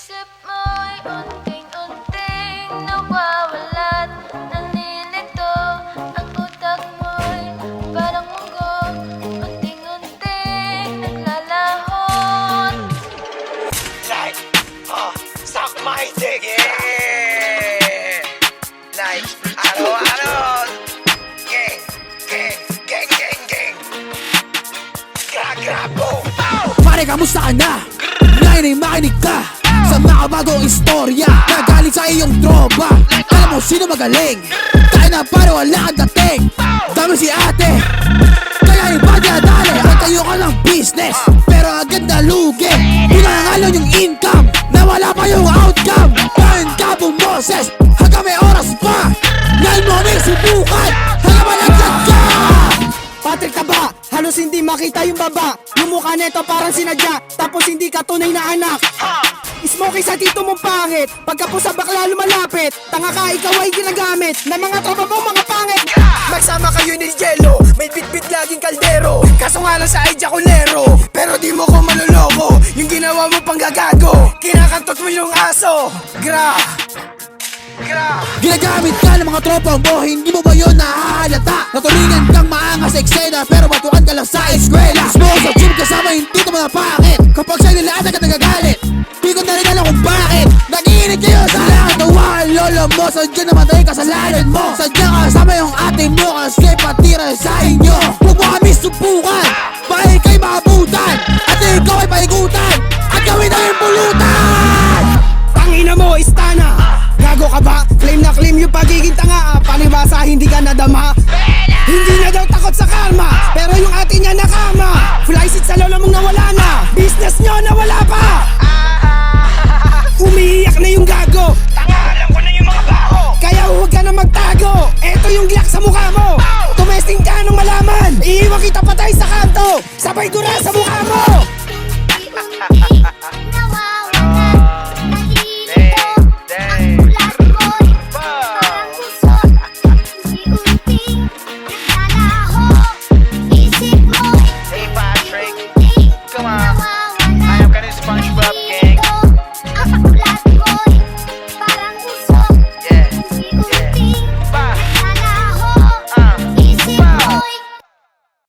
Isip mo'y unting-unting nawawalan. Nalilito ang utak mo'y parang munggo. Unting-unting naglalahon. Like, suck my dick, yeah. Like, araw-araw. Gang, gang, gang, gang, gang. Gra, boom, bow. Pare, kamusta ka na? Ngayon ay makinig ka sa mga bagong istorya na galing sa iyong tropa. Alam mo sino magaling? Tayo na pare, wala kang dating. Dami si ate, kaya iba dinadali. Ang tayo ka ng business, pero agad na lugi. Pinangalan yung income, nawala pa yung outcome. Ngayon ka bumoses, hanggang may oras pa. Ngayon mo may subukan, hanggang malaglag ka. Patrick Taba, halos hindi makita yung baba. Yung mukha neto parang sinadya, tapos hindi ka tunay na anak. Smoky sa tito mong pangit, pagka po sa bakla lumalapit. Tanga ka, ikaw ay ginagamit na mga tropa mo mga pangit. Magsama kayo ni Jello, may bitbit laging kaldero. Kaso nga lang sa ay jaculero, pero di mo ko manuloko. Yung ginawa mo pang gagago, kinakantot mo yung aso. Gra. Ginagamit ka ng mga tropa mo, hindi mo ba yun nahahalata? Naturingan kang maangas sa eksena, pero batuan ka lang sa eskwela. Smoke sa gym kasama yung tito mo na pangit. Kapag sa'yo nila ata ka nagagalit, di ko na rin alam kung bakit. Nag-iinit kayo sa lahat, tawahan lolo mo. Sadya namatay kasalanan mo. Sadya kasama yung ate mo, kasi patira sa inyo. Huwag mo kami subukan, baka ikaw'y maabutan, at ikaw ay paikutan, at gawin na yung pulutan. Tangina mo, istana. Gago ka ba? Claim na claim yung pagiging tanga. Palibasa, hindi ka nadama. Hindi na daw takot sa karma, pero yung ate niya nakama. Fly seat sa lola mong nawala na, business nyo nawala pa. Umiiyak na yung gago, Tanga, alam ko na yung mga baho. kaya huwag ka na magtago. Eto yung glock sa mukha mo. Tumesting ka nung malaman, iiwan kita patay sa kanto. Sabay gura sa mukha mo.